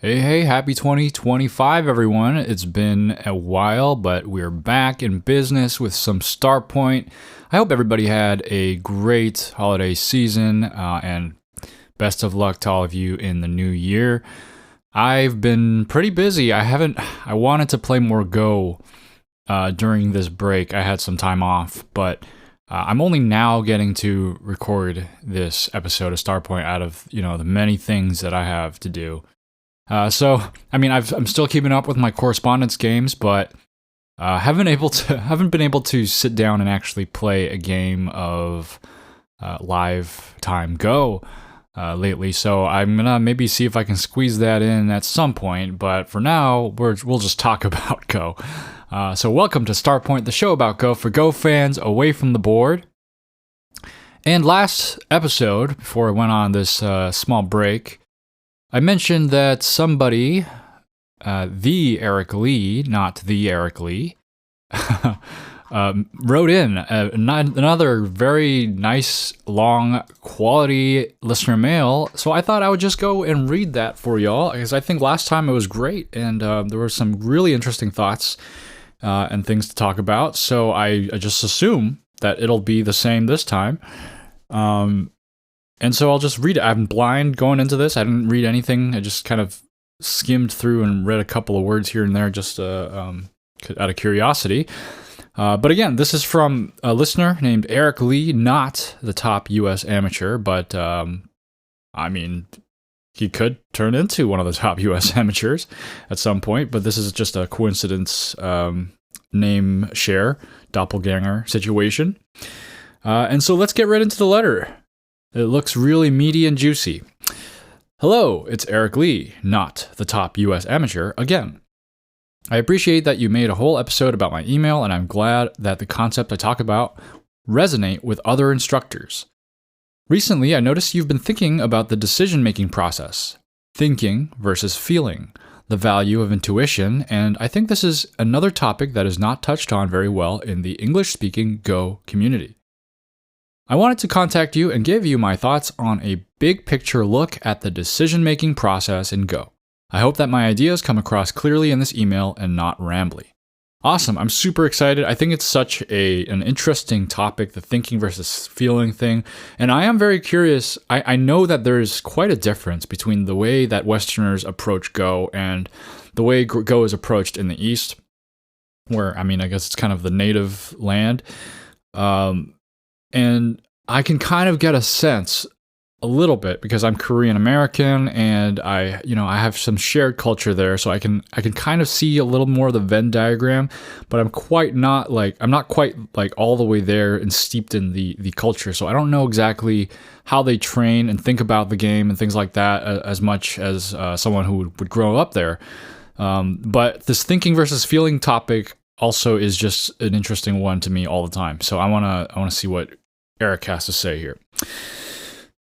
Hey, happy 2025, everyone. It's been a while, but we're back in business with some Starpoint. I hope everybody had a great holiday season, and best of luck to all of you in the new year. I've been pretty busy. I wanted to play more Go during this break. I had some time off, but I'm only now getting to record this episode of Starpoint out of, the many things that I have to do. I'm still keeping up with my correspondence games, but haven't been able to sit down and actually play a game of live time Go lately. So I'm gonna maybe see if I can squeeze that in at some point. But for now, we'll just talk about Go. So welcome to Starpoint, the show about Go for Go fans away from the board. And last episode, before I went on this small break, I mentioned that somebody, the Eric Lee, not the Eric Lee, wrote in another very nice, long, quality listener mail. So I thought I would just go and read that for y'all, because I think last time it was great, and there were some really interesting thoughts and things to talk about. So I just assume that it'll be the same this time. And so I'll just read it. I'm blind going into this. I didn't read anything. I just kind of skimmed through and read a couple of words here and there just out of curiosity. But again, this is from a listener named Eric Lee, not the top U.S. amateur, but he could turn into one of the top U.S. amateurs at some point, but this is just a coincidence name share, doppelganger situation. And so let's get right into the letter. It looks really meaty and juicy. Hello, it's Eric Lee, not the top US amateur, again. I appreciate that you made a whole episode about my email, and I'm glad that the concept I talk about resonate with other instructors. Recently, I noticed you've been thinking about the decision-making process, thinking versus feeling, the value of intuition, and I think this is another topic that is not touched on very well in the English-speaking Go community. I wanted to contact you and give you my thoughts on a big picture look at the decision-making process in Go. I hope that my ideas come across clearly in this email and not rambly. Awesome, I'm super excited. I think it's such an interesting topic, the thinking versus feeling thing. And I am very curious. I know that there's quite a difference between the way that Westerners approach Go and the way Go is approached in the East, where, I guess it's kind of the native land. And I can kind of get a sense a little bit because I'm Korean American and I have some shared culture there, so I can kind of see a little more of the Venn diagram, but I'm not quite like all the way there and steeped in the culture. So I don't know exactly how they train and think about the game and things like that as much as someone who would grow up there. But this thinking versus feeling topic also is just an interesting one to me all the time. So I want to see what Eric has to say here.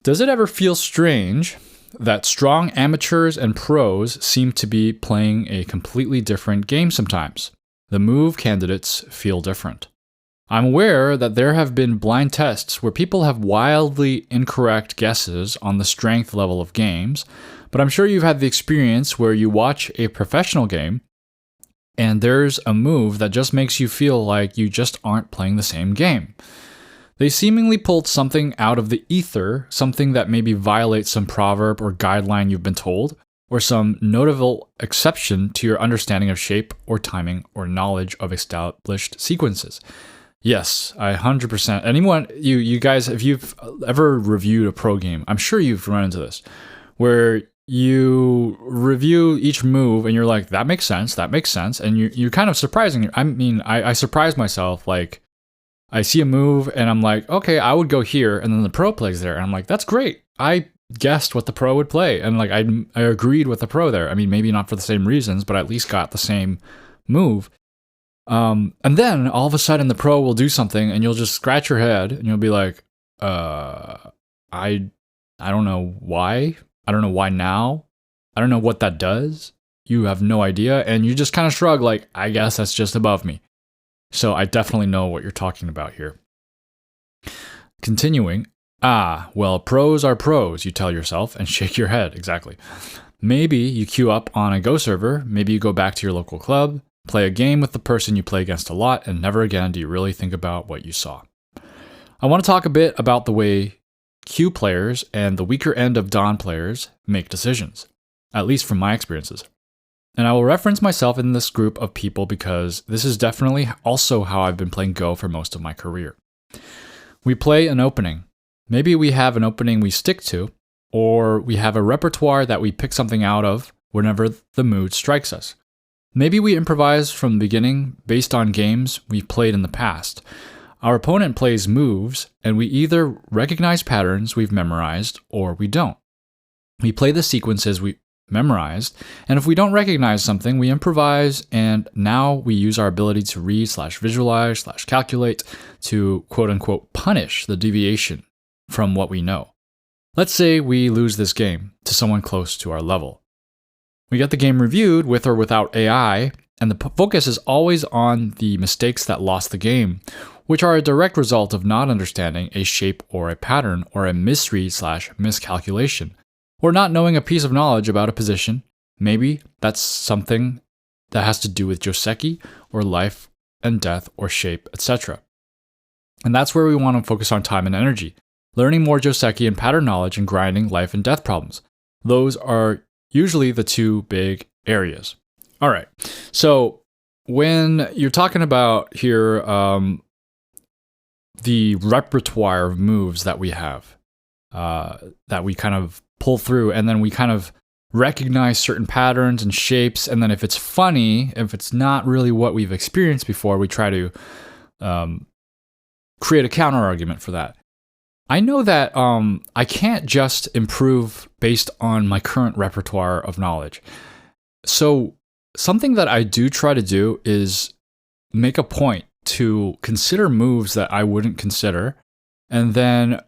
Does it ever feel strange that strong amateurs and pros seem to be playing a completely different game sometimes? The move candidates feel different. I'm aware that there have been blind tests where people have wildly incorrect guesses on the strength level of games, but I'm sure you've had the experience where you watch a professional game and there's a move that just makes you feel like you just aren't playing the same game. They seemingly pulled something out of the ether, something that maybe violates some proverb or guideline you've been told, or some notable exception to your understanding of shape or timing or knowledge of established sequences. Yes, 100%. Anyone, you guys, if you've ever reviewed a pro game, I'm sure you've run into this, where you review each move and you're like, that makes sense, and you're kind of surprising. I surprise myself, like, I see a move and I'm like, okay, I would go here, and then the pro plays there, and I'm like, that's great. I guessed what the pro would play, and like I agreed with the pro there. Maybe not for the same reasons, but I at least got the same move. And then all of a sudden the pro will do something, and you'll just scratch your head, and you'll be like, I don't know why. I don't know why now. I don't know what that does. You have no idea, and you just kind of shrug like, I guess that's just above me. So I definitely know what you're talking about here. Continuing, well, pros are pros, you tell yourself and shake your head. Exactly. Maybe you queue up on a Go server, maybe you go back to your local club, play a game with the person you play against a lot, and never again do you really think about what you saw. I want to talk a bit about the way queue players and the weaker end of Dawn players make decisions, at least from my experiences. And I will reference myself in this group of people because this is definitely also how I've been playing Go for most of my career. We play an opening. Maybe we have an opening we stick to, or we have a repertoire that we pick something out of whenever the mood strikes us. Maybe we improvise from the beginning based on games we've played in the past. Our opponent plays moves, and we either recognize patterns we've memorized or we don't. We play the sequences we memorized, and if we don't recognize something, we improvise, and now we use our ability to read/visualize/calculate to quote-unquote punish the deviation from what we know. Let's say we lose this game to someone close to our level. We get the game reviewed with or without AI, and the focus is always on the mistakes that lost the game, which are a direct result of not understanding a shape or a pattern or a misread/miscalculation, or not knowing a piece of knowledge about a position. Maybe that's something that has to do with Joseki or life and death or shape, etc. And that's where we want to focus on time and energy, learning more Joseki and pattern knowledge and grinding life and death problems. Those are usually the two big areas. All right, so when you're talking about here the repertoire of moves that we have, that we kind of pull through, and then we kind of recognize certain patterns and shapes, and then if it's funny, if it's not really what we've experienced before, we try to create a counter argument for that. I know that I can't just improve based on my current repertoire of knowledge. So something that I do try to do is make a point to consider moves that I wouldn't consider, and then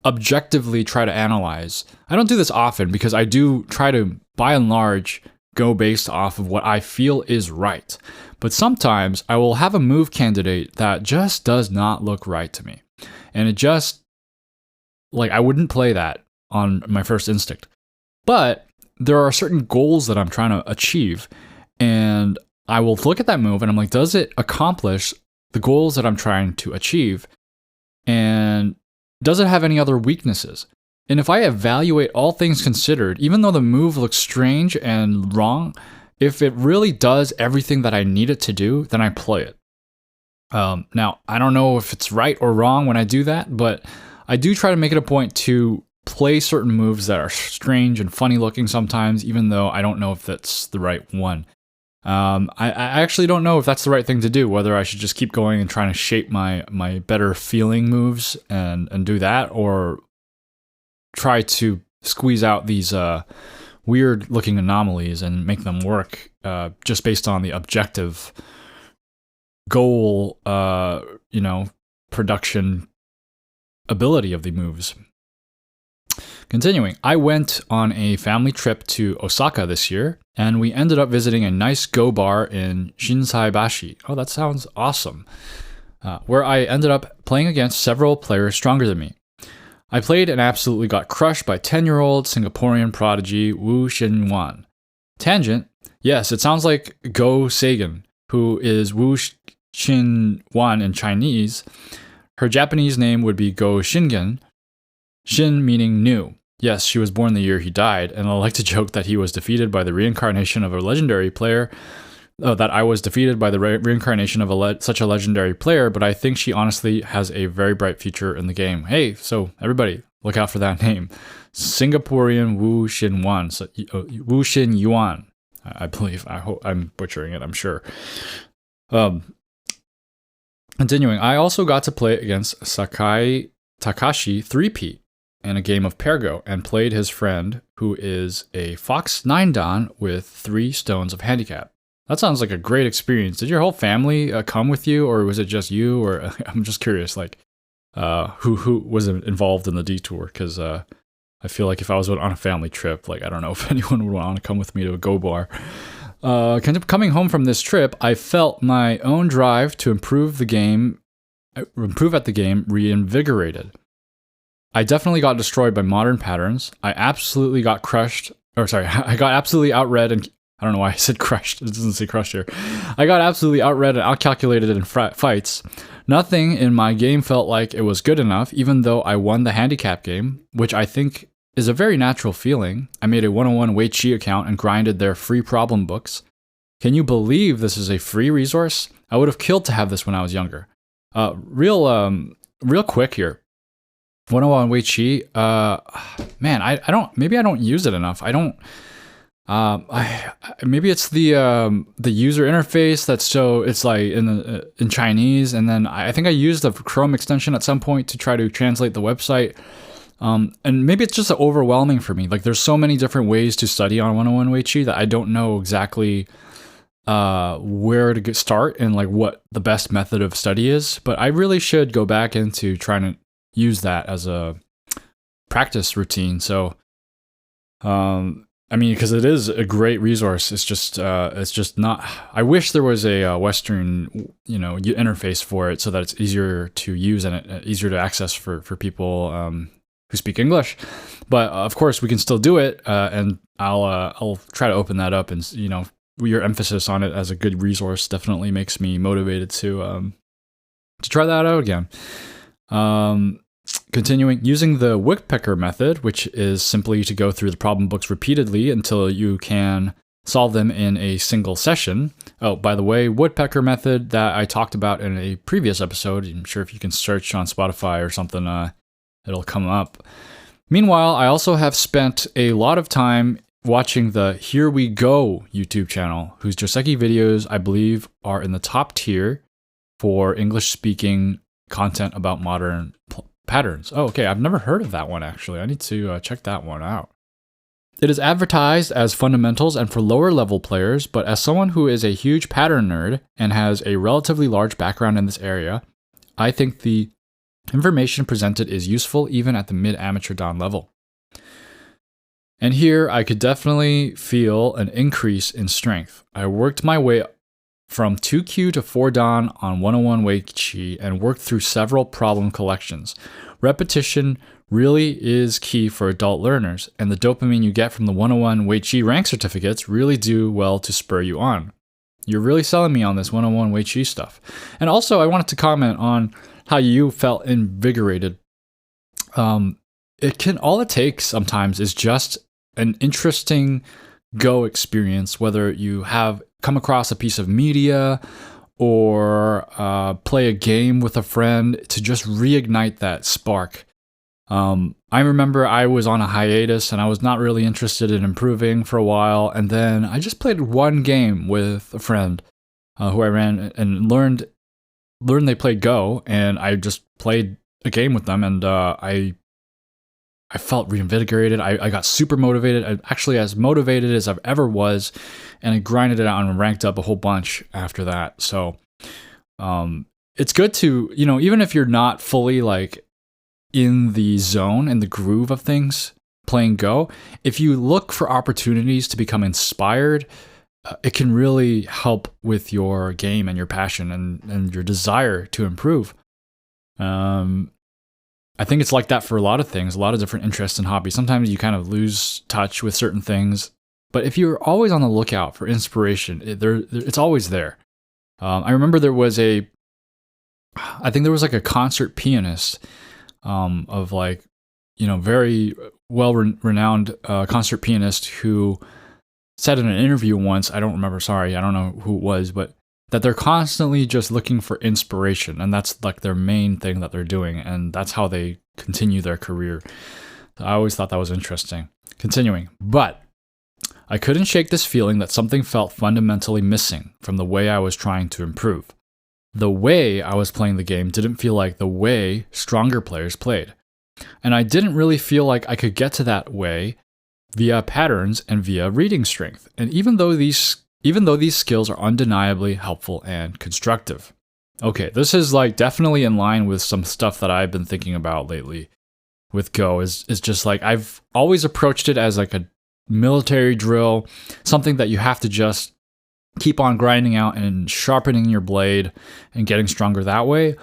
objectively try to analyze. I don't do this often because I do try to, by and large, go based off of what I feel is right. But sometimes I will have a move candidate that just does not look right to me. And it just, like, I wouldn't play that on my first instinct. But there are certain goals that I'm trying to achieve, and I will look at that move and I'm like, does it accomplish the goals that I'm trying to achieve? And does it have any other weaknesses? And if I evaluate all things considered, even though the move looks strange and wrong, if it really does everything that I need it to do, then I play it. Now, I don't know if it's right or wrong when I do that, but I do try to make it a point to play certain moves that are strange and funny looking sometimes, even though I don't know if that's the right one. I actually don't know if that's the right thing to do, whether I should just keep going and trying to shape my better feeling moves and do that, or try to squeeze out these weird looking anomalies and make them work just based on the objective goal, production ability of the moves. Continuing, I went on a family trip to Osaka this year, and we ended up visiting a nice Go bar in Shinsaibashi. Oh, that sounds awesome. Where I ended up playing against several players stronger than me. I played and absolutely got crushed by 10-year-old Singaporean prodigy Wu Xinwan. Tangent, yes, it sounds like Go Sagan, who is Wu Xinwan in Chinese. Her Japanese name would be Go Shingen, Shin meaning new. Yes, she was born the year he died, and I like to joke that he was defeated by the reincarnation of a legendary player, that I was defeated by the reincarnation of such a legendary player, but I think she honestly has a very bright future in the game. Hey, so everybody, look out for that name. Singaporean Wu Xinwan, so, Wu Xin Yuan, I believe. I hope I'm butchering it, I'm sure. Continuing, I also got to play against Sakai Takashi 3P in a game of Pergo and played his friend, who is a Fox 9 Dan with 3 stones of handicap. That sounds like a great experience. Did your whole family come with you, or was it just you? Or I'm just curious, like, who was involved in the detour? Because I feel like if I was on a family trip, like, I don't know if anyone would want to come with me to a Go bar. Coming home from this trip, I felt my own drive to improve at the game reinvigorated. I definitely got destroyed by modern patterns. I absolutely got crushed or sorry, I got absolutely outread and I don't know why I said crushed. It doesn't say crushed here. I got absolutely outread and outcalculated in fights. Nothing in my game felt like it was good enough, even though I won the handicap game, which I think is a very natural feeling. I made a 101 Wei Chi account and grinded their free problem books. Can you believe this is a free resource? I would have killed to have this when I was younger. Real quick here. 101 Wei Chi, man, I don't use it enough. Maybe it's the user interface it's like in Chinese, and then I think I used the Chrome extension at some point to try to translate the website. And maybe it's just overwhelming for me. Like there's so many different ways to study on 101 Wei Chi that I don't know exactly where to start and like what the best method of study is. But I really should go back into trying to use that as a practice routine. So, I mean, because it is a great resource. It's just not. I wish there was a Western, interface for it so that it's easier to use and easier to access for people who speak English. But of course, we can still do it, and I'll try to open that up. And your emphasis on it as a good resource definitely makes me motivated to try that out again. Continuing, using the woodpecker method, which is simply to go through the problem books repeatedly until you can solve them in a single session. Oh, by the way, woodpecker method that I talked about in a previous episode. I'm sure if you can search on Spotify or something, it'll come up. Meanwhile, I also have spent a lot of time watching the Here We Go YouTube channel, whose Joseki videos I believe are in the top tier for English-speaking content about modern patterns. Oh, okay. I've never heard of that one, actually. I need to check that one out. It is advertised as fundamentals and for lower level players, but as someone who is a huge pattern nerd and has a relatively large background in this area, I think the information presented is useful even at the mid-amateur dan level. And here I could definitely feel an increase in strength. I worked my way from 2Q to 4 dan on 101 Wei Chi and worked through several problem collections. Repetition really is key for adult learners, and the dopamine you get from the 101 Wei Chi rank certificates really do well to spur you on. You're really selling me on this 101 Wei Chi stuff. And also, I wanted to comment on how you felt invigorated. All it takes sometimes is just an interesting Go experience, whether you have come across a piece of media or play a game with a friend to just reignite that spark. I remember I was on a hiatus and I was not really interested in improving for a while, and then I just played one game with a friend who I ran and learned they played Go, and I just played a game with them, and I felt reinvigorated. I got super motivated. I actually as motivated as I've ever was, and I grinded it out and ranked up a whole bunch after that. So it's good to, even if you're not fully like in the zone and the groove of things playing Go, if you look for opportunities to become inspired, it can really help with your game and your passion and your desire to improve. I think it's like that for a lot of things, a lot of different interests and hobbies. Sometimes you kind of lose touch with certain things, but if you're always on the lookout for inspiration, it's always there. I remember there was like a concert pianist of like, very well-renowned concert pianist who said in an interview once, I don't know who it was, but that they're constantly just looking for inspiration, and that's like their main thing that they're doing, and that's how they continue their career. I always thought that was interesting. Continuing, but I couldn't shake this feeling that something felt fundamentally missing from the way I was trying to improve. The way I was playing the game didn't feel like the way stronger players played, and I didn't really feel like I could get to that way via patterns and via reading strength. And even though these skills are undeniably helpful and constructive. Okay, this is like definitely in line with some stuff that I've been thinking about lately with Go. Is just like I've always approached it as like a military drill, something that you have to just keep on grinding out and sharpening your blade and getting stronger that way.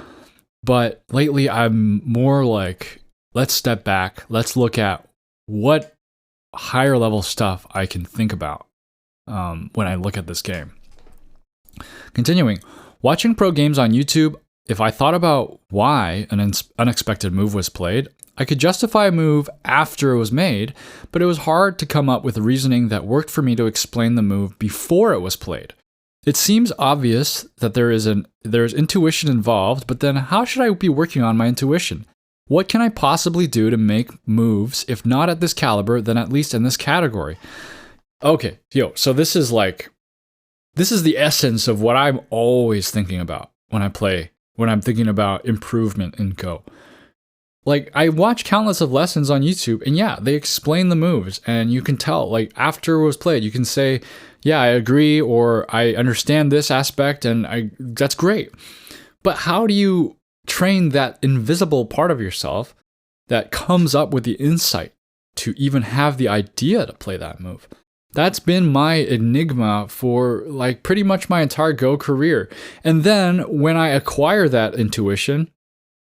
But lately I'm more like, let's step back, let's look at what higher level stuff I can think about when I look at this game. Continuing, watching pro games on YouTube, if I thought about why an unexpected move was played, I could justify a move after it was made, but it was hard to come up with reasoning that worked for me to explain the move before it was played. It seems obvious that there is intuition involved, but then how should I be working on my intuition? What can I possibly do to make moves, if not at this caliber, then at least in this category? Okay, so this is the essence of what I'm always thinking about when I'm thinking about improvement in Go. Like, I watch countless of lessons on YouTube, and yeah, they explain the moves, and you can tell, like, after it was played, you can say, yeah, I agree, or I understand this aspect, and that's great. But how do you train that invisible part of yourself that comes up with the insight to even have the idea to play that move? That's been my enigma for like pretty much my entire Go career. And then when I acquire that intuition,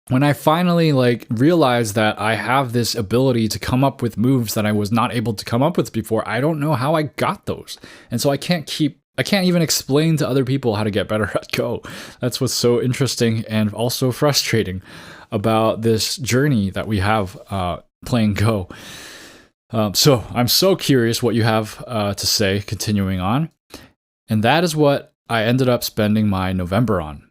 when I finally like realize that I have this ability to come up with moves that I was not able to come up with before, I don't know how I got those. And so I can't even explain to other people how to get better at Go. That's what's so interesting and also frustrating about this journey that we have playing Go. So I'm so curious what you have to say continuing on. And that is what I ended up spending my November on.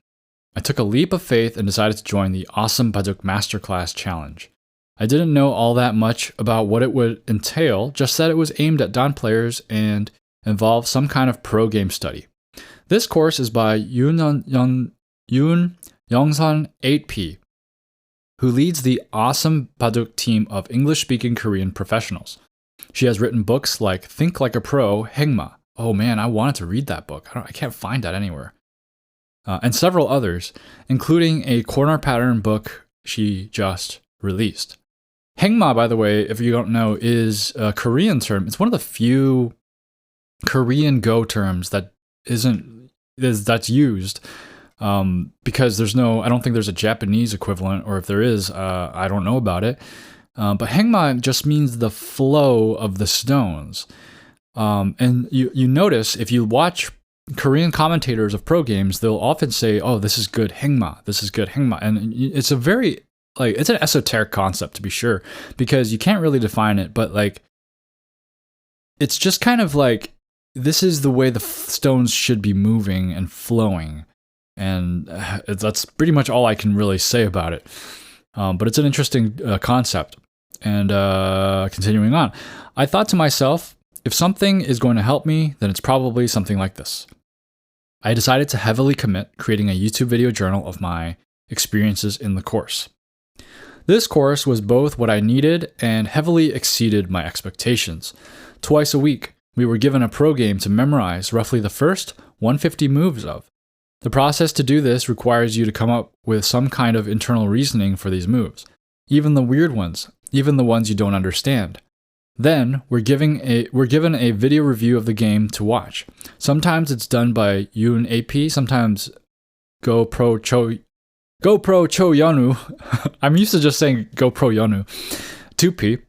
I took a leap of faith and decided to join the Awesome Baduk Masterclass Challenge. I didn't know all that much about what it would entail, just that it was aimed at Don players and involved some kind of pro game study. This course is by Yoon Youngsun 8P, who leads the Awesome Baduk team of English-speaking Korean professionals. She has written books like Think Like a Pro, Haengma. Oh man, I wanted to read that book. I can't find that anywhere. And several others, including a corner pattern book she just released. Haengma, by the way, if you don't know, is a Korean term. It's one of the few Korean Go terms that's used. Because I don't think there's a Japanese equivalent, or if there is, I don't know about it. But Haengma just means the flow of the stones. And you notice if you watch Korean commentators of pro games, they'll often say, "Oh, this is good Haengma. This is good Haengma," and it's a very it's an esoteric concept to be sure, because you can't really define it, but like it's just kind of like this is the way the stones should be moving and flowing. And that's pretty much all I can really say about it. But it's an interesting concept. And continuing on, I thought to myself, if something is going to help me, then it's probably something like this. I decided to heavily commit creating a YouTube video journal of my experiences in the course. This course was both what I needed and heavily exceeded my expectations. Twice a week, we were given a pro game to memorize roughly the first 150 moves of. The process to do this requires you to come up with some kind of internal reasoning for these moves, even the weird ones, even the ones you don't understand. Then, we're given a video review of the game to watch. Sometimes it's done by Yoon AP, sometimes GoPro Cho Yonu. I'm used to just saying GoPro Yonu. 2P.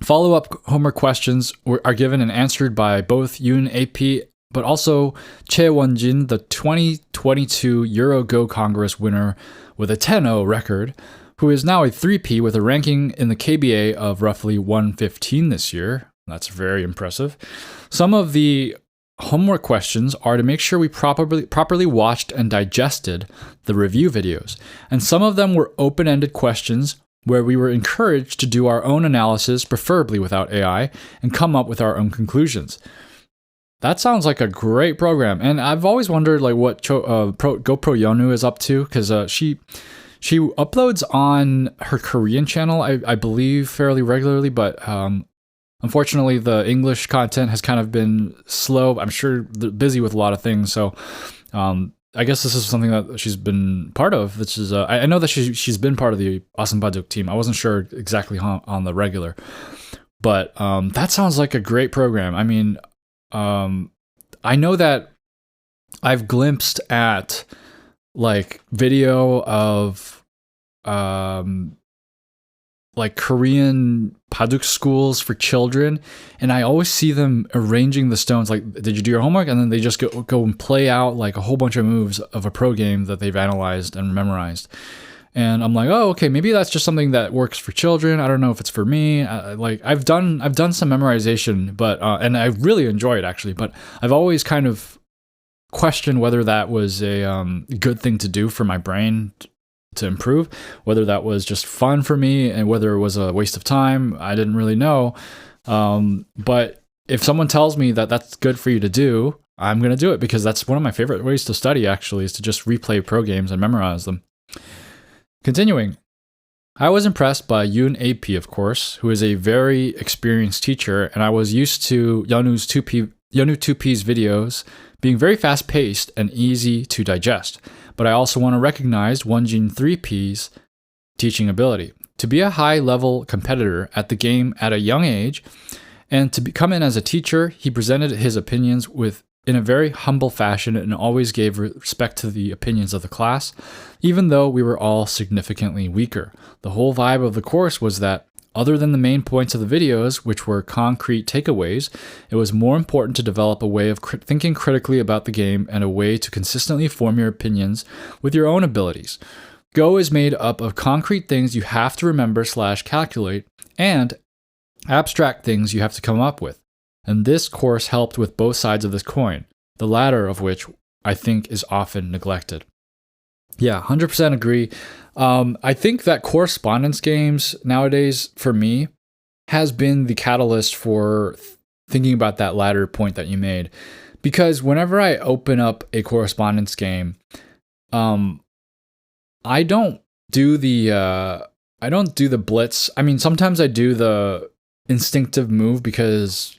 Follow-up homework questions are given and answered by both Yoon AP but also Chae Won-jin, the 2022 Euro Go Congress winner with a 10-0 record, who is now a 3P with a ranking in the KBA of roughly 115 this year. That's very impressive. Some of the homework questions are to make sure we properly watched and digested the review videos, and some of them were open-ended questions where we were encouraged to do our own analysis, preferably without AI, and come up with our own conclusions. That sounds like a great program, and I've always wondered like what GoPro Yonu is up to, because she uploads on her Korean channel, I believe, fairly regularly, but unfortunately the English content has kind of been slow. I'm sure they're busy with a lot of things, so I guess this is something that she's been part of. Which is I know that she's been part of the Awesome Baduk team. I wasn't sure exactly on the regular, but that sounds like a great program. I mean, I know that I've glimpsed at like video of like Korean paduk schools for children, and I always see them arranging the stones like, did you do your homework? And then they just go and play out like a whole bunch of moves of a pro game that they've analyzed and memorized. And I'm like, oh, okay, maybe that's just something that works for children. I don't know if it's for me. Like I've done some memorization, but and I really enjoy it actually. But I've always kind of questioned whether that was a good thing to do for my brain to improve, whether that was just fun for me, and whether it was a waste of time. I didn't really know. But if someone tells me that that's good for you to do, I'm gonna do it, because that's one of my favorite ways to study. Actually, is to just replay pro games and memorize them. Continuing, I was impressed by Yoon AP, of course, who is a very experienced teacher, and I was used to Yeonu 2P's videos being very fast-paced and easy to digest. But I also want to recognize Wonjin 3P's teaching ability. To be a high-level competitor at the game at a young age, and to come in as a teacher, he presented his opinions in a very humble fashion and always gave respect to the opinions of the class, even though we were all significantly weaker. The whole vibe of the course was that, other than the main points of the videos, which were concrete takeaways, it was more important to develop a way of thinking critically about the game and a way to consistently form your opinions with your own abilities. Go is made up of concrete things you have to remember/calculate and abstract things you have to come up with. And this course helped with both sides of this coin, the latter of which I think is often neglected. Yeah, 100% agree. I think that correspondence games nowadays, for me, has been the catalyst for thinking about that latter point that you made. Because whenever I open up a correspondence game, I don't do the blitz. I mean, sometimes I do the instinctive move because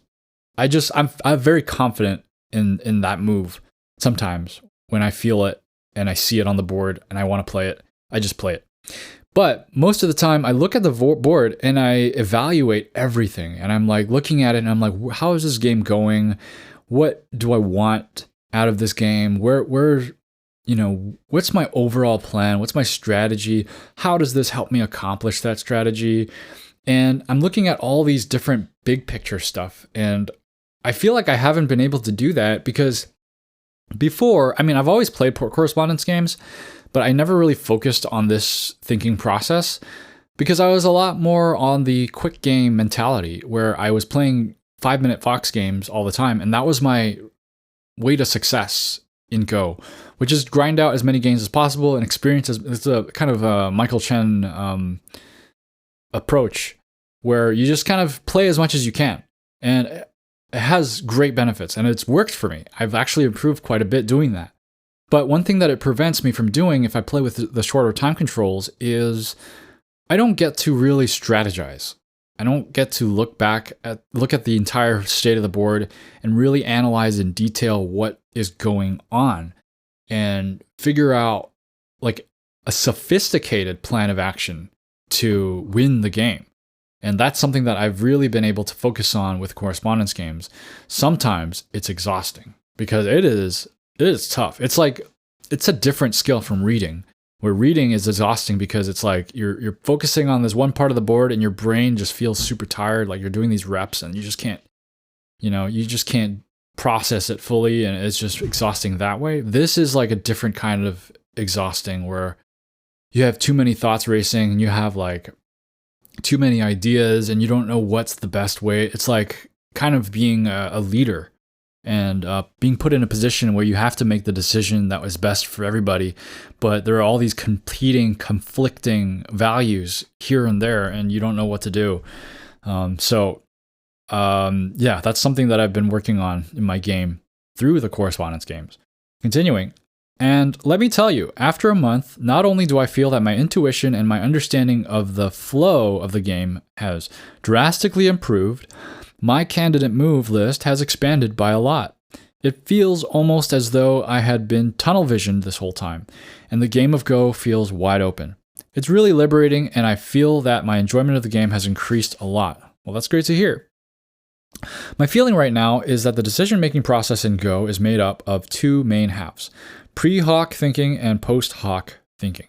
I'm very confident in that move. Sometimes when I feel it and I see it on the board and I want to play it, I just play it. But most of the time I look at the board and I evaluate everything, and I'm like looking at it and I'm like, how is this game going? What do I want out of this game? Where what's my overall plan? What's my strategy? How does this help me accomplish that strategy? And I'm looking at all these different big picture stuff, and I feel like I haven't been able to do that because before, I mean, I've always played correspondence games, but I never really focused on this thinking process because I was a lot more on the quick game mentality where I was playing 5-minute Fox games all the time. And that was my way to success in Go, which is grind out as many games as possible and experience it's a kind of a Michael Chen approach where you just kind of play as much as you can. And it has great benefits, and it's worked for me. I've actually improved quite a bit doing that. But one thing that it prevents me from doing if I play with the shorter time controls is I don't get to really strategize. I don't get to look at the entire state of the board and really analyze in detail what is going on and figure out like a sophisticated plan of action to win the game. And that's something that I've really been able to focus on with correspondence games. Sometimes it's exhausting because it is tough. It's like, it's a different skill from reading, where reading is exhausting because it's like you're focusing on this one part of the board and your brain just feels super tired. Like you're doing these reps and you just can't process it fully, and it's just exhausting that way. This is like a different kind of exhausting where you have too many thoughts racing and you have like too many ideas and you don't know what's the best way. It's like kind of being a leader and being put in a position where you have to make the decision that was best for everybody, but there are all these conflicting values here and there and you don't know what to do. Yeah, that's something that I've been working on in my game through the correspondence games. Continuing. And let me tell you, after a month, not only do I feel that my intuition and my understanding of the flow of the game has drastically improved, my candidate move list has expanded by a lot. It feels almost as though I had been tunnel visioned this whole time, and the game of Go feels wide open. It's really liberating, and I feel that my enjoyment of the game has increased a lot. Well, that's great to hear. My feeling right now is that the decision-making process in Go is made up of two main halves: pre-hoc thinking and post-hoc thinking.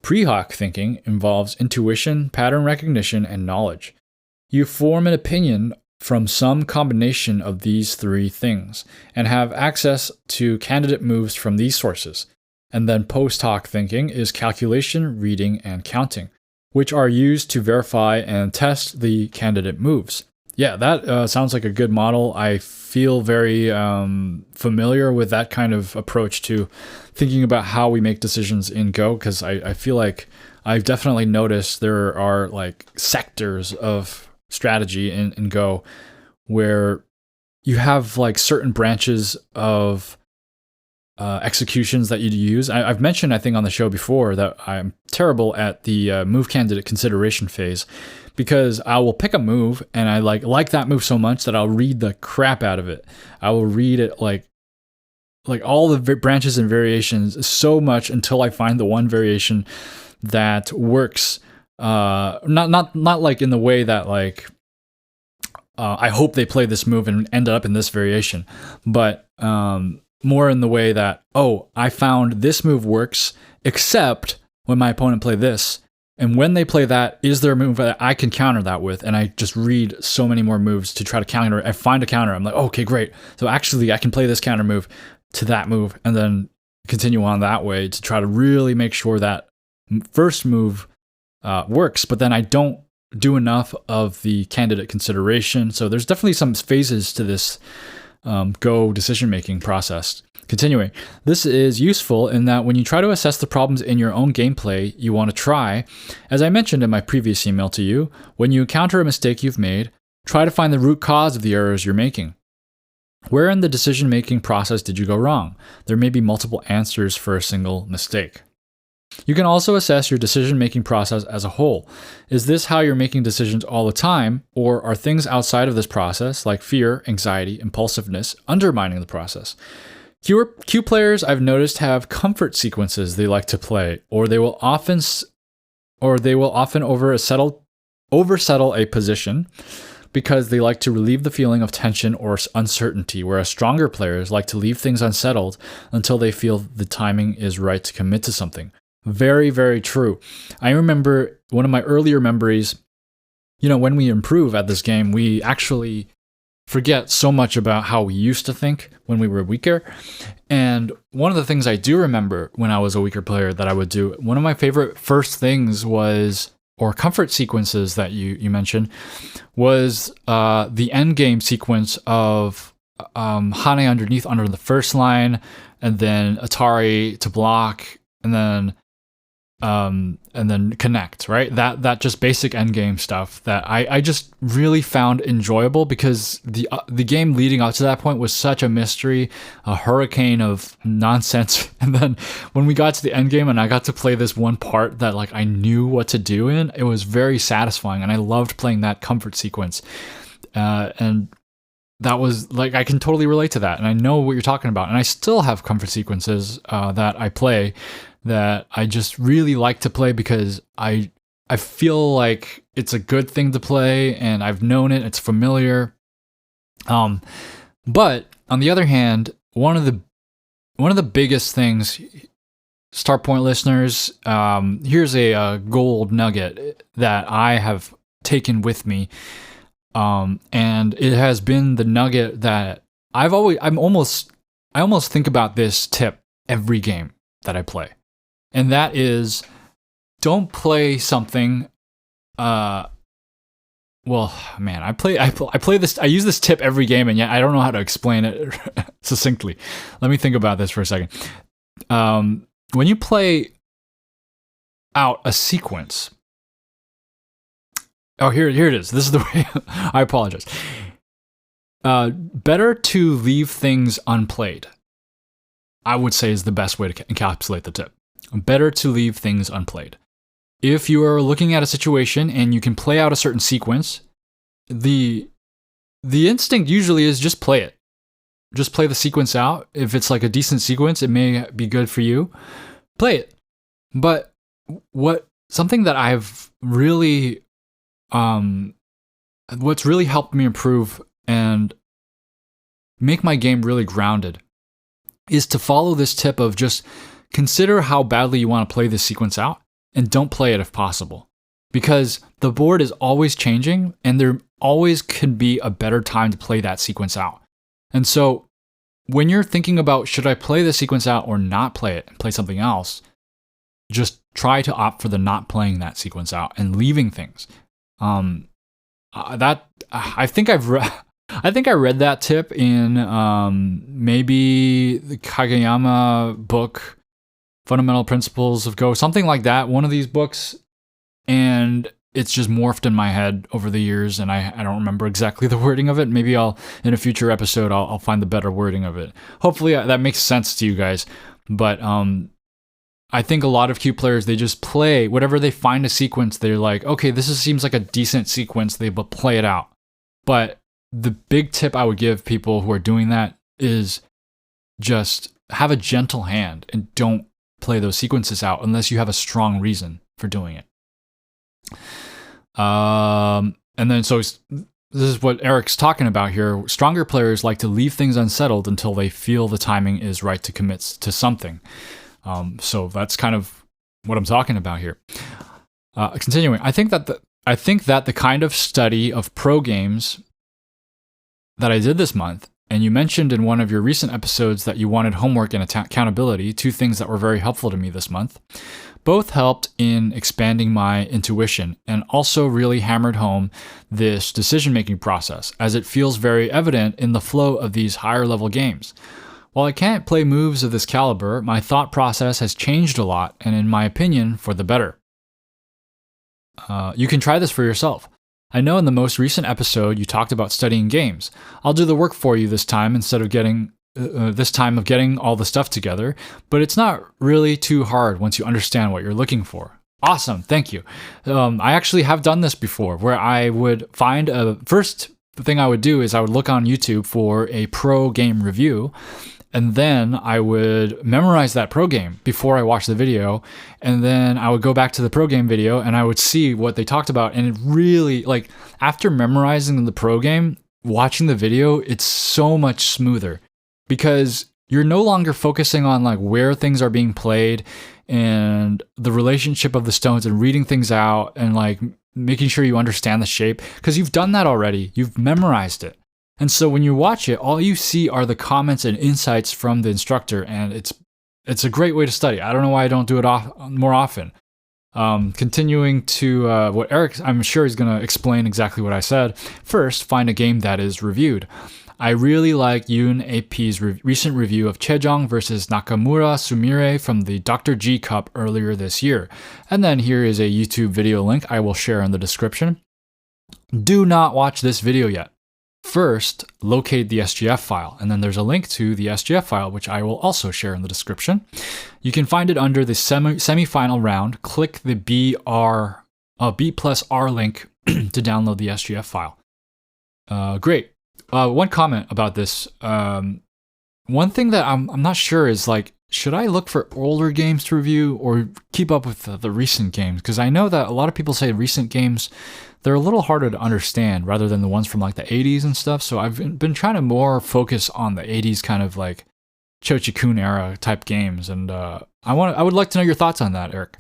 Pre-hoc thinking involves intuition, pattern recognition, and knowledge. You form an opinion from some combination of these three things and have access to candidate moves from these sources. And then post-hoc thinking is calculation, reading, and counting, which are used to verify and test the candidate moves. Yeah, that sounds like a good model. I feel very familiar with that kind of approach to thinking about how we make decisions in Go, because I feel like I've definitely noticed there are like sectors of strategy in Go where you have like certain branches of executions that you use. I've mentioned, I think, on the show before that I'm terrible at the move candidate consideration phase, because I will pick a move and I like that move so much that I'll read the crap out of it. I will read it like all the branches and variations so much until I find the one variation that works. Not like in the way that like I hope they play this move and end up in this variation, but more in the way that, oh, I found this move works, except when my opponent play this. And when they play that, is there a move that I can counter that with? And I just read so many more moves to try to counter it. I find a counter. I'm like, okay, great. So actually, I can play this counter move to that move and then continue on that way to try to really make sure that first move works. But then I don't do enough of the candidate consideration. So there's definitely some phases to this Go decision-making process. Continuing, this is useful in that when you try to assess the problems in your own gameplay you want to try, as I mentioned in my previous email to you, when you encounter a mistake you've made, try to find the root cause of the errors you're making. Where in the decision-making process did you go wrong? There may be multiple answers for a single mistake. You can also assess your decision-making process as a whole. Is this how you're making decisions all the time, or are things outside of this process, like fear, anxiety, impulsiveness, undermining the process? Q players, I've noticed, have comfort sequences they like to play, or they will often oversettle a position because they like to relieve the feeling of tension or uncertainty, whereas stronger players like to leave things unsettled until they feel the timing is right to commit to something. Very, very true. I remember one of my earlier memories, when we improve at this game, we actually forget so much about how we used to think when we were weaker. And one of the things I do remember when I was a weaker player that I would do, one of my favorite first things was, or comfort sequences that you mentioned, was the end game sequence of Hane underneath under the first line, and then Atari to block, and then connect, right? That just basic endgame stuff that I just really found enjoyable, because the game leading up to that point was such a mystery, a hurricane of nonsense. And then when we got to the endgame and I got to play this one part that like I knew what to do in, it was very satisfying, and I loved playing that comfort sequence. And that was like, I can totally relate to that, and I know what you're talking about. And I still have comfort sequences that I play that I just really like to play because I feel like it's a good thing to play, and I've known it, it's familiar. But on the other hand, one of the biggest things, Start Point listeners, here's a gold nugget that I have taken with me, and it has been the nugget that I almost think about this tip every game that I play. And that is, don't play something. I play this. I use this tip every game, and yet I don't know how to explain it succinctly. Let me think about this for a second. When you play out a sequence, here it is. This is the way. I apologize. Better to leave things unplayed, I would say, is the best way to encapsulate the tip. Better to leave things unplayed. If you are looking at a situation and you can play out a certain sequence, the instinct usually is just play it. Just play the sequence out. If it's like a decent sequence, it may be good for you. Play it. But something that I've really, what's really helped me improve and make my game really grounded is to follow this tip of just consider how badly you want to play this sequence out, and don't play it if possible. Because the board is always changing and there always could be a better time to play that sequence out. And so when you're thinking about should I play the sequence out or not play it and play something else, just try to opt for the not playing that sequence out and leaving things. I think I read that tip in maybe the Kageyama book, Fundamental Principles of Go, something like that, one of these books, and it's just morphed in my head over the years, and I don't remember exactly the wording of it. Maybe in a future episode, I'll find the better wording of it. Hopefully that makes sense to you guys, but I think a lot of Q players, they just play whatever they find a sequence. They're like, okay, seems like a decent sequence. They will play it out. But the big tip I would give people who are doing that is just have a gentle hand and don't play those sequences out unless you have a strong reason for doing it. And then so this is what Eric's talking about here. Stronger players like to leave things unsettled until they feel the timing is right to commit to something. So that's kind of what I'm talking about here. Continuing, I think that the kind of study of pro games that I did this month, and you mentioned in one of your recent episodes that you wanted homework and accountability, two things that were very helpful to me this month, both helped in expanding my intuition and also really hammered home this decision-making process, as it feels very evident in the flow of these higher-level games. While I can't play moves of this caliber, my thought process has changed a lot, and in my opinion, for the better. You can try this for yourself. I know in the most recent episode you talked about studying games. I'll do the work for you this time instead of getting all the stuff together, but it's not really too hard once you understand what you're looking for. Awesome, thank you. I actually have done this before, where I would find first thing I would do is I would look on YouTube for a pro game review, and then I would memorize that pro game before I watched the video, and then I would go back to the pro game video and I would see what they talked about, and it really, like, after memorizing the pro game, watching the video, it's so much smoother because you're no longer focusing on like where things are being played and the relationship of the stones and reading things out and like making sure you understand the shape, because you've done that already. You've memorized it. And so when you watch it, all you see are the comments and insights from the instructor, and it's a great way to study. I don't know why I don't do it more often. Continuing to what Eric, I'm sure he's going to explain exactly what I said. First, find a game that is reviewed. I really like Yoon AP's recent review of Chejong versus Nakamura Sumire from the Dr. G Cup earlier this year. And then here is a YouTube video link I will share in the description. Do not watch this video yet. First, locate the SGF file, and then there's a link to the SGF file, which I will also share in the description. You can find it under the semi-final round. Click the B+R link to download the SGF file. Great. One comment about this. One thing that I'm not sure is, like, should I look for older games to review or keep up with the recent games? Because I know that a lot of people say recent games, they're a little harder to understand rather than the ones from like the 80s and stuff. So I've been trying to more focus on the 80s kind of like Chochikun era type games. And I would like to know your thoughts on that, Eric.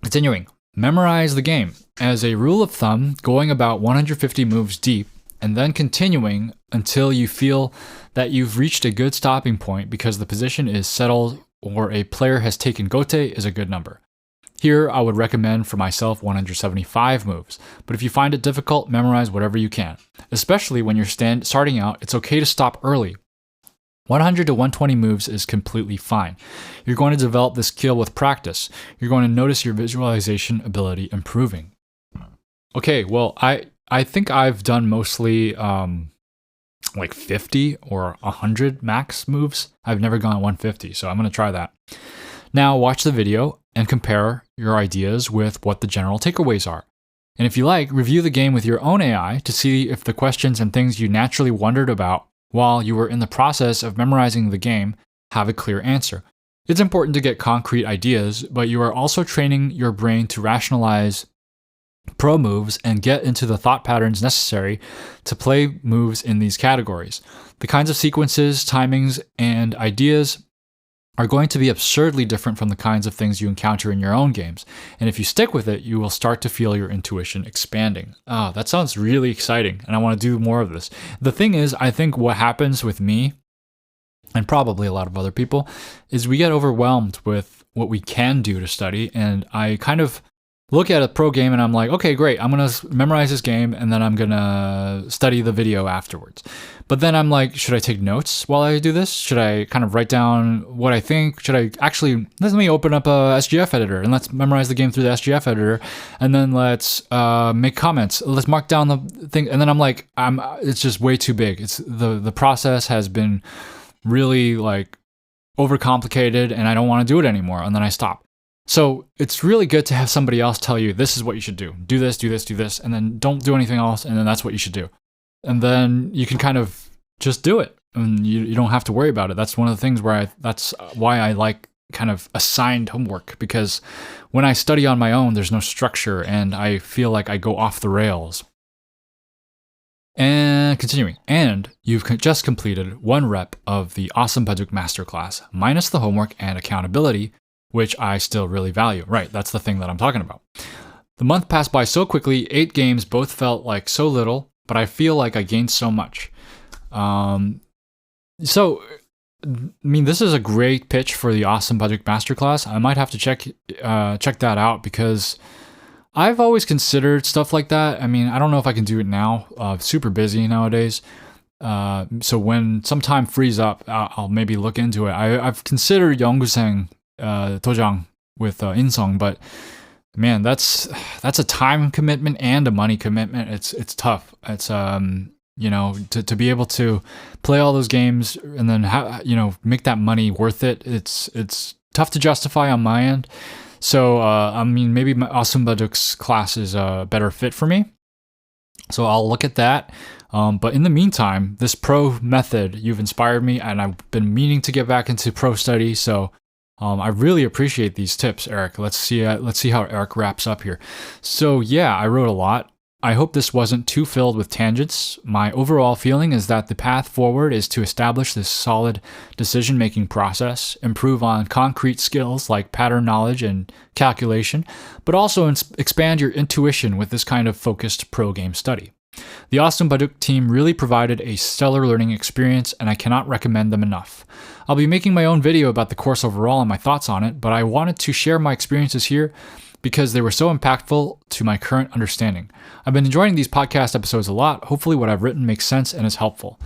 Continuing, memorize the game. As a rule of thumb, going about 150 moves deep and then continuing until you feel that you've reached a good stopping point because the position is settled or a player has taken gote is a good number. Here, I would recommend for myself 175 moves, but if you find it difficult, memorize whatever you can. Especially when you're starting out, it's okay to stop early. 100 to 120 moves is completely fine. You're going to develop this skill with practice. You're going to notice your visualization ability improving. Okay, well, I think I've done mostly like 50 or 100 max moves. I've never gone 150, so I'm going to try that. Now watch the video and compare your ideas with what the general takeaways are. And if you like, review the game with your own AI to see if the questions and things you naturally wondered about while you were in the process of memorizing the game have a clear answer. It's important to get concrete ideas, but you are also training your brain to rationalize pro moves and get into the thought patterns necessary to play moves in these categories. The kinds of sequences, timings, and ideas are going to be absurdly different from the kinds of things you encounter in your own games. And if you stick with it, you will start to feel your intuition expanding. Oh, that sounds really exciting, and I want to do more of this. The thing is, I think what happens with me, and probably a lot of other people, is we get overwhelmed with what we can do to study, and I kind of look at a pro game and I'm like, okay, great, I'm going to memorize this game and then I'm going to study the video afterwards. But then I'm like, should I take notes while I do this? Should I kind of write down what I think? Should I actually, let me open up a SGF editor and let's memorize the game through the SGF editor, and then let's make comments. Let's mark down the thing. And then I'm like, it's just way too big. It's the process has been really like overcomplicated and I don't want to do it anymore. And then I stop. So it's really good to have somebody else tell you, this is what you should do. Do this, do this, do this, and then don't do anything else, and then that's what you should do. And then you can kind of just do it, and you don't have to worry about it. That's one of the things that's why I like kind of assigned homework, because when I study on my own, there's no structure, and I feel like I go off the rails. And continuing, and you've just completed 1 rep of the Awesome Baduk Masterclass, minus the homework and accountability, which I still really value. Right, that's the thing that I'm talking about. The month passed by so quickly, 8 games both felt like so little, but I feel like I gained so much. So, I mean, this is a great pitch for the Awesome Baduk Masterclass. I might have to check that out, because I've always considered stuff like that. I mean, I don't know if I can do it now. Super busy nowadays. So when some time frees up, I'll maybe look into it. I've considered Yeongguseng Dojang with Insong, but man, that's a time commitment and a money commitment. It's tough. It's to be able to play all those games and then make that money worth it. It's tough to justify on my end. So I mean, maybe my Awesome Baduk's class is a better fit for me. So I'll look at that. But in the meantime, this pro method, you've inspired me, and I've been meaning to get back into pro study. So I really appreciate these tips, Eric. Let's see how Eric wraps up here. So yeah, I wrote a lot. I hope this wasn't too filled with tangents. My overall feeling is that the path forward is to establish this solid decision-making process, improve on concrete skills like pattern knowledge and calculation, but also expand your intuition with this kind of focused pro game study. The Awesome Baduk team really provided a stellar learning experience, and I cannot recommend them enough. I'll be making my own video about the course overall and my thoughts on it, but I wanted to share my experiences here because they were so impactful to my current understanding. I've been enjoying these podcast episodes a lot. Hopefully what I've written makes sense and is helpful.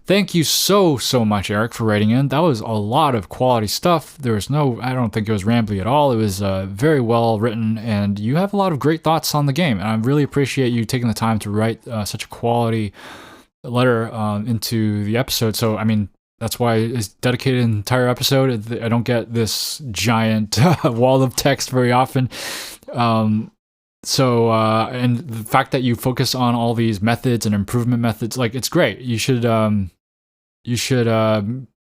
Thank you so much, Eric, for writing in. That was a lot of quality stuff. I don't think it was rambly at all. It was very well written, and you have a lot of great thoughts on the game. And I really appreciate you taking the time to write such a quality letter into the episode. So, I mean, that's why it's dedicated an entire episode. I don't get this giant wall of text very often. And the fact that you focus on all these methods and improvement methods, like, it's great. You should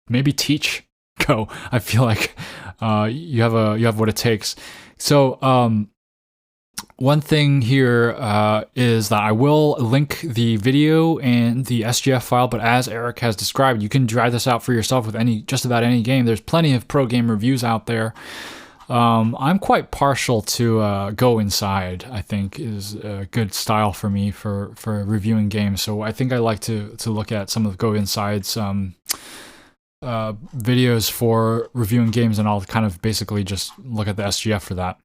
maybe teach Go. I feel like you have what it takes. So one thing here is that I will link the video and the SGF file, but as Eric has described, you can try this out for yourself with just about any game. There's plenty of pro game reviews out there. I'm quite partial to Go Inside. I think is a good style for me for reviewing games. So I think I like to look at some of Go Inside's videos for reviewing games, and I'll kind of basically just look at the SGF for that.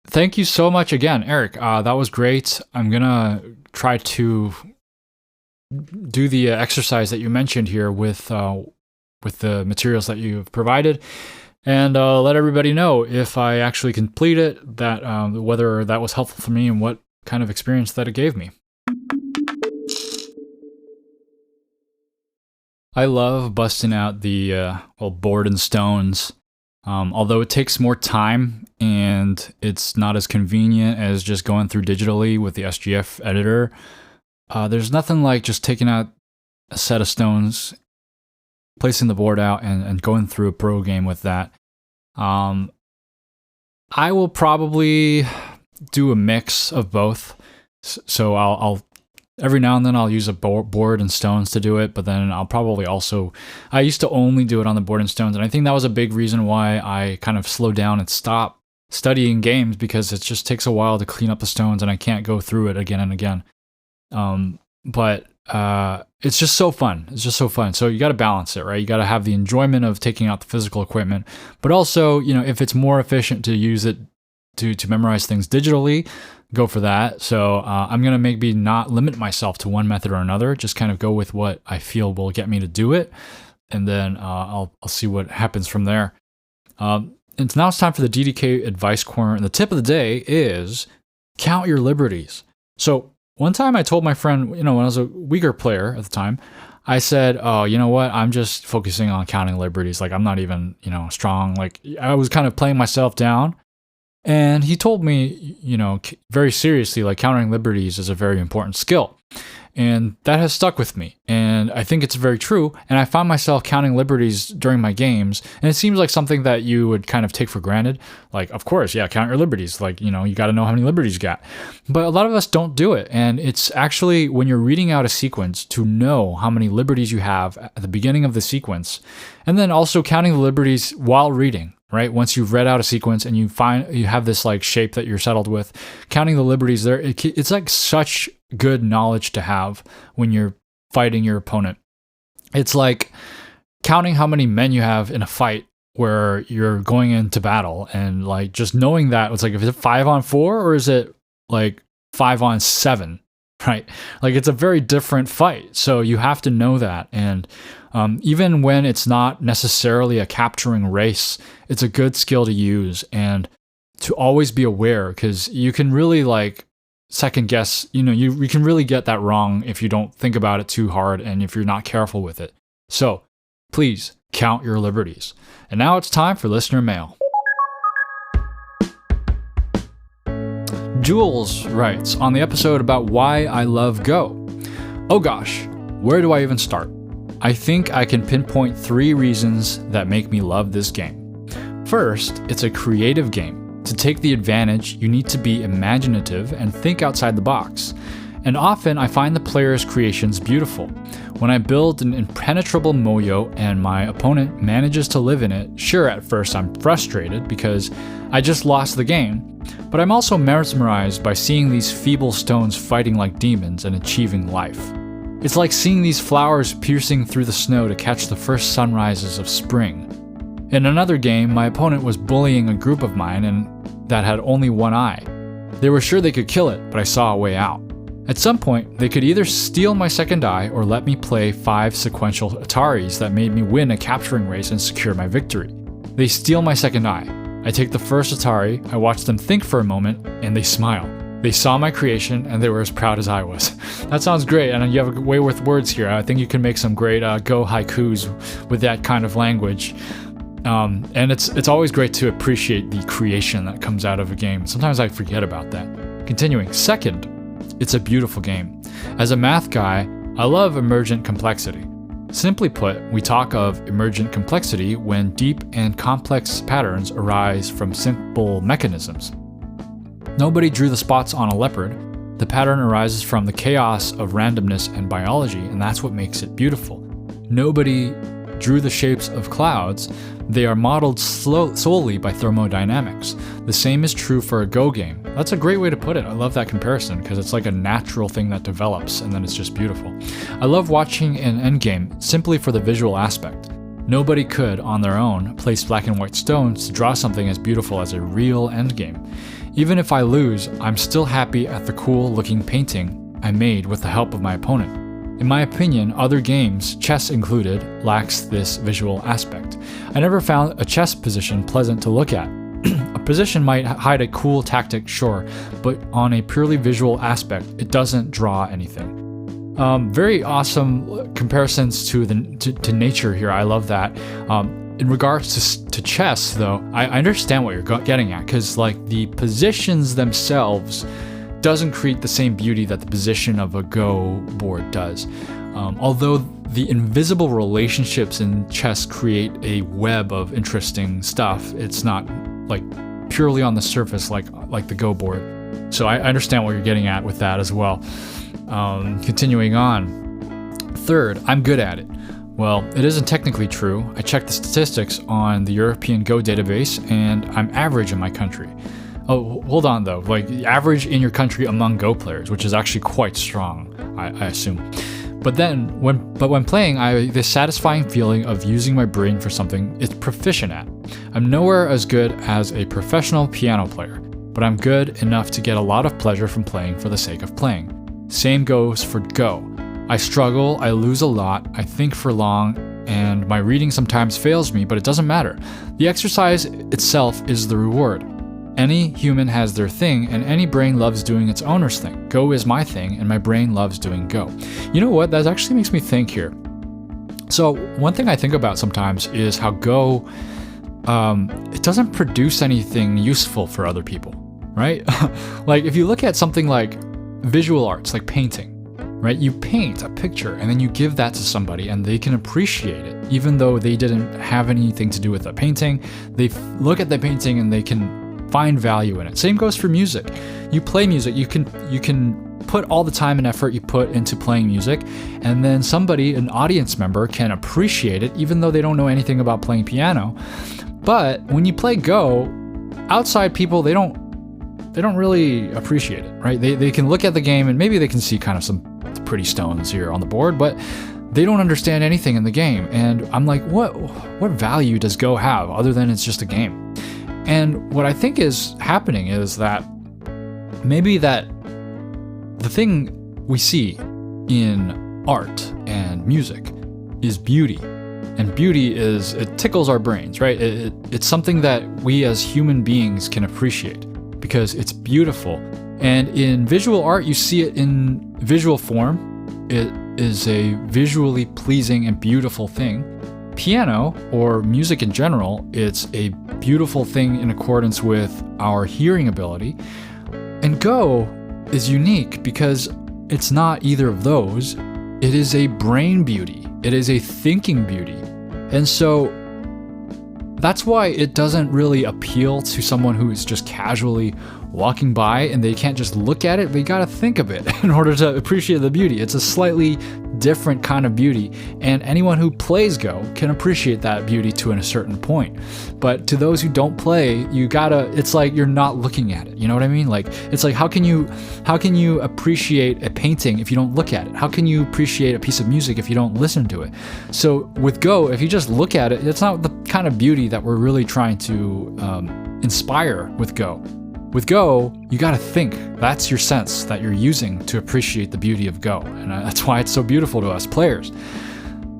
Thank you so much again, Eric. That was great. I'm gonna try to do the exercise that you mentioned here with the materials that you've provided, and let everybody know if I actually complete it, that whether that was helpful for me and what kind of experience that it gave me. I love busting out the board and stones. Although it takes more time and it's not as convenient as just going through digitally with the SGF editor, there's nothing like just taking out a set of stones, placing the board out, and going through a pro game with that. I will probably do a mix of both. So I'll Every now and then I'll use a board and stones to do it, but then I'll probably also, I used to only do it on the board and stones, and I think that was a big reason why I kind of slowed down and stopped studying games, because it just takes a while to clean up the stones and I can't go through it again and again. But it's just so fun. It's just so fun. So you got to balance it, right? You got to have the enjoyment of taking out the physical equipment, but also, if it's more efficient to use it to memorize things digitally, go for that. So I'm going to maybe not limit myself to one method or another, just kind of go with what I feel will get me to do it. And then I'll see what happens from there. And now it's time for the DDK advice corner. And the tip of the day is count your liberties. So one time I told my friend, when I was a weaker player at the time, I said, oh, you know what? I'm just focusing on counting liberties. Like, I'm not even, strong. Like, I was kind of playing myself down. And he told me, very seriously, like, counting liberties is a very important skill. And that has stuck with me. And I think it's very true. And I found myself counting liberties during my games. And it seems like something that you would kind of take for granted. Like, of course, yeah, count your liberties. Like, you got to know how many liberties you got. But a lot of us don't do it. And it's actually, when you're reading out a sequence, to know how many liberties you have at the beginning of the sequence. And then also counting the liberties while reading. Right? Once you've read out a sequence and you have this like shape that you're settled with, counting the liberties there, it's like such good knowledge to have when you're fighting your opponent. It's like counting how many men you have in a fight where you're going into battle, and like just knowing that, it's like, is it 5-on-4 or is it like 5-on-7? Right? Like, it's a very different fight. So you have to know that. And even when it's not necessarily a capturing race, it's a good skill to use and to always be aware, because you can really like second guess, you can really get that wrong if you don't think about it too hard and if you're not careful with it. So please count your liberties. And now it's time for listener mail. Jules writes on the episode about why I love Go. Oh gosh, where do I even start? I think I can pinpoint 3 reasons that make me love this game. First, it's a creative game. To take the advantage, you need to be imaginative and think outside the box. And often I find the player's creations beautiful. When I build an impenetrable moyo and my opponent manages to live in it, sure, at first I'm frustrated because I just lost the game, but I'm also mesmerized by seeing these feeble stones fighting like demons and achieving life. It's like seeing these flowers piercing through the snow to catch the first sunrises of spring. In another game, my opponent was bullying a group of mine and that had only one eye. They were sure they could kill it, but I saw a way out. At some point, they could either steal my second eye or let me play 5 sequential Ataris that made me win a capturing race and secure my victory. They steal my second eye. I take the first Atari, I watch them think for a moment, and they smile. They saw my creation and they were as proud as I was. That sounds great, and you have a way with words here. I think you can make some great Go haikus with that kind of language. And it's always great to appreciate the creation that comes out of a game. Sometimes I forget about that. Continuing. Second, it's a beautiful game. As a math guy, I love emergent complexity. Simply put, we talk of emergent complexity when deep and complex patterns arise from simple mechanisms. Nobody drew the spots on a leopard. The pattern arises from the chaos of randomness and biology, and that's what makes it beautiful. Nobody drew the shapes of clouds. They are modeled solely by thermodynamics. The same is true for a Go game. That's a great way to put it. I love that comparison because it's like a natural thing that develops and then it's just beautiful. I love watching an endgame simply for the visual aspect. Nobody could, on their own, place black and white stones to draw something as beautiful as a real endgame. Even if I lose, I'm still happy at the cool looking painting I made with the help of my opponent. In my opinion, other games, chess included, lacks this visual aspect. I never found a chess position pleasant to look at. A position might hide a cool tactic, sure, but on a purely visual aspect, it doesn't draw anything. Very awesome comparisons to nature here. I love that. In regards to chess, though, I understand what you're getting at, because like the positions themselves doesn't create the same beauty that the position of a Go board does. Although the invisible relationships in chess create a web of interesting stuff, it's not like purely on the surface like the Go board. So I understand what you're getting at with that as well. Continuing on. Third, I'm good at it. Well, it isn't technically true. I checked the statistics on the European Go database, and I'm average in my country. Oh, hold on though. Like average in your country among Go players, which is actually quite strong, I assume. But when playing, I have this satisfying feeling of using my brain for something it's proficient at. I'm nowhere as good as a professional piano player, but I'm good enough to get a lot of pleasure from playing for the sake of playing. Same goes for Go. I struggle, I lose a lot, I think for long, and my reading sometimes fails me, but it doesn't matter. The exercise itself is the reward. Any human has their thing, and any brain loves doing its owner's thing. Go is my thing, and my brain loves doing Go. You know what? That actually makes me think here. So one thing I think about sometimes is how Go, it doesn't produce anything useful for other people, right? Like if you look at something like visual arts, like painting, right? You paint a picture and then you give that to somebody and they can appreciate it, even though they didn't have anything to do with the painting. They look at the painting and they can find value in it. Same goes for music. You play music, you can put all the time and effort you put into playing music, and then somebody, an audience member, can appreciate it, even though they don't know anything about playing piano. But when you play Go, outside people, they don't really appreciate it, right? They can look at the game and maybe they can see kind of some pretty stones here on the board, but they don't understand anything in the game. And I'm like, what value does Go have other than it's just a game? And what I think is happening is that maybe that the thing we see in art and music is beauty. And beauty is, it tickles our brains, right? It's something that we as human beings can appreciate because it's beautiful. And in visual art, you see it in visual form. It is a visually pleasing and beautiful thing. Piano, or music in general, it's a beautiful thing in accordance with our hearing ability. And Go is unique because it's not either of those. It is a brain beauty. It is a thinking beauty. And so that's why it doesn't really appeal to someone who is just casually walking by and they can't just look at it. They gotta think of it in order to appreciate the beauty. It's a slightly different kind of beauty, and anyone who plays Go can appreciate that beauty to a certain point. But to those who don't play, it's like you're not looking at it. You know what I mean? Like it's like how can you appreciate a painting if you don't look at it? How can you appreciate a piece of music if you don't listen to it? So with Go, if you just look at it, it's not the kind of beauty that we're really trying to inspire with Go. With Go, you gotta think. That's your sense that you're using to appreciate the beauty of Go. And that's why it's so beautiful to us players.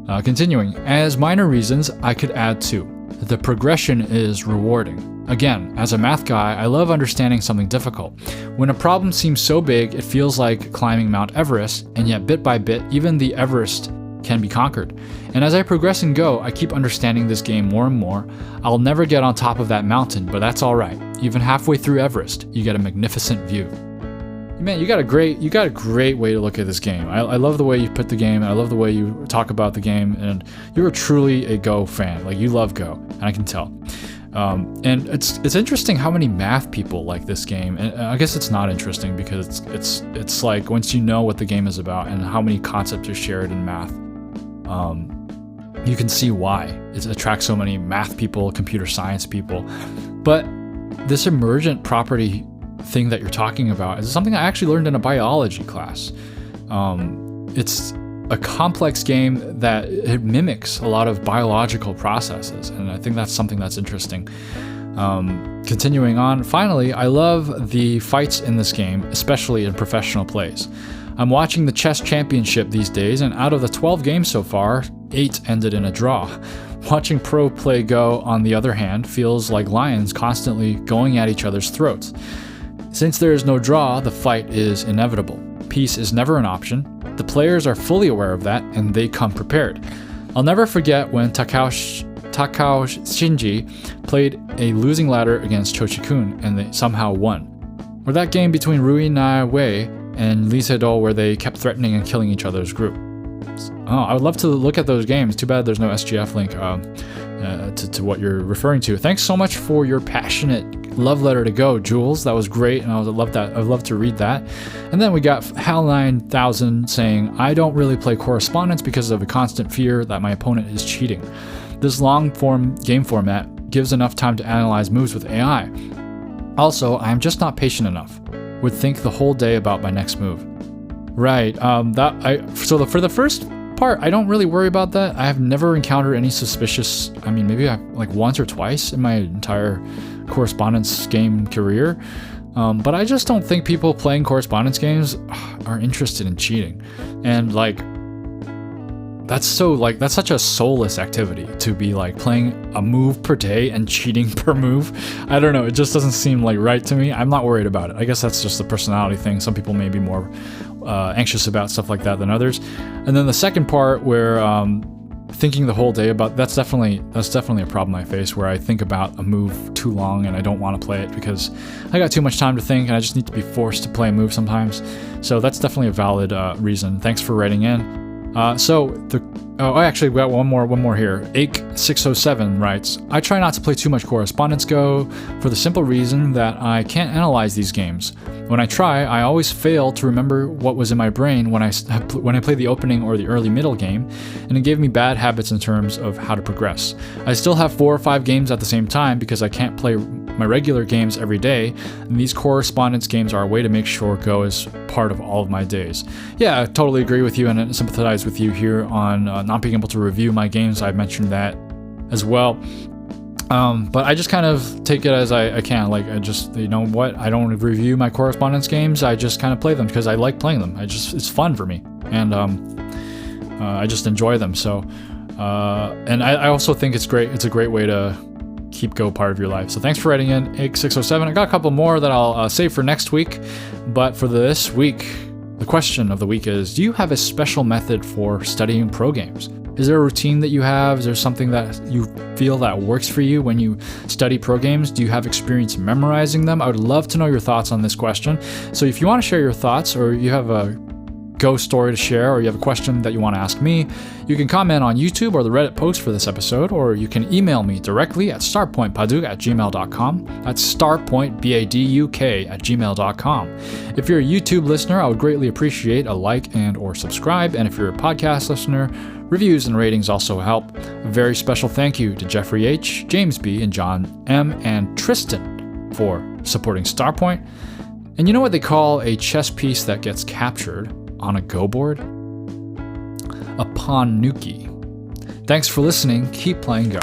Continuing, as minor reasons, I could add two. The progression is rewarding. Again, as a math guy, I love understanding something difficult. When a problem seems so big, it feels like climbing Mount Everest, and yet bit by bit, even the Everest can be conquered. And as I progress in Go, I keep understanding this game more and more. I'll never get on top of that mountain, but that's all right. Even halfway through Everest, you get a magnificent view. Man, you got a great way to look at this game. I love the way you put the game, and I love the way you talk about the game, and you are truly a Go fan. Like, you love Go, and I can tell. And it's interesting how many math people like this game, and I guess it's not interesting because it's like once you know what the game is about and how many concepts are shared in math, you can see why it attracts so many math people, computer science people. But this emergent property thing that you're talking about is something I actually learned in a biology class. It's a complex game that it mimics a lot of biological processes, and I think that's something that's interesting. Continuing on, finally, I love the fights in this game, especially in professional plays. I'm watching the chess championship these days, and out of the 12 games so far, 8 ended in a draw. Watching pro play Go, on the other hand, feels like lions constantly going at each other's throats. Since there is no draw, the fight is inevitable. Peace is never an option. The players are fully aware of that, and they come prepared. I'll never forget when Takao Shinji played a losing ladder against Chochikun, and they somehow won. Or that game between Rui Na Wei and Lee Sedol where they kept threatening and killing each other's group. Oh, I would love to look at those games. Too bad there's no SGF link to what you're referring to. Thanks so much for your passionate love letter to Go, Jules. That was great, and I would love that. I'd love to read that. And then we got Hal9000 saying, I don't really play correspondence because of a constant fear that my opponent is cheating. This long-form game format gives enough time to analyze moves with AI. Also, I am just not patient enough. Would think the whole day about my next move. Right. For the first part, I don't really worry about that. I have never encountered any suspicious. I mean, maybe like once or twice in my entire correspondence game career. But I just don't think people playing correspondence games are interested in cheating. And like, that's such a soulless activity to be like playing a move per day and cheating per move. I don't know. It just doesn't seem like right to me. I'm not worried about it. I guess that's just a personality thing. Some people may be more anxious about stuff like that than others. And then the second part where thinking the whole day about that's definitely a problem I face, where I think about a move too long and I don't want to play it because I got too much time to think and I just need to be forced to play a move sometimes. So that's definitely a valid reason. Thanks for writing in. Actually, we got one more here. Ake607 writes, I try not to play too much Correspondence Go for the simple reason that I can't analyze these games. When I try, I always fail to remember what was in my brain when I played the opening or the early middle game, and it gave me bad habits in terms of how to progress. I still have 4 or 5 games at the same time because I can't play my regular games every day, and these correspondence games are a way to make sure Go is part of all of my days. Yeah, I totally agree with you and sympathize with you here on not being able to review my games. I've mentioned that as well. But I just kind of take it as I can. Like, I just, you know what? I don't review my correspondence games. I just kind of play them because I like playing them. It's fun for me. And I just enjoy them. So, and I also think it's great. It's a great way to keep Go part of your life. So thanks for writing in, Ake607. I got a couple more that I'll save for next week. But for this week, the question of the week is, do you have a special method for studying pro games? Is there a routine that you have? Is there something that you feel that works for you when you study pro games? Do you have experience memorizing them? I would love to know your thoughts on this question. So if you want to share your thoughts, or you have a Go story to share, or you have a question that you want to ask me, you can comment on YouTube or the Reddit post for this episode, or you can email me directly at starpointpaduk@gmail.com. That's starpointbaduk@gmail.com. If you're a YouTube listener, I would greatly appreciate a like and or subscribe, and if you're a podcast listener, reviews and ratings also help. A very special thank you to Jeffrey H., James B., and John M., and Tristan for supporting Starpoint. And you know what they call a chess piece that gets captured on a Go board? A pawn nuki. Thanks for listening. Keep playing Go.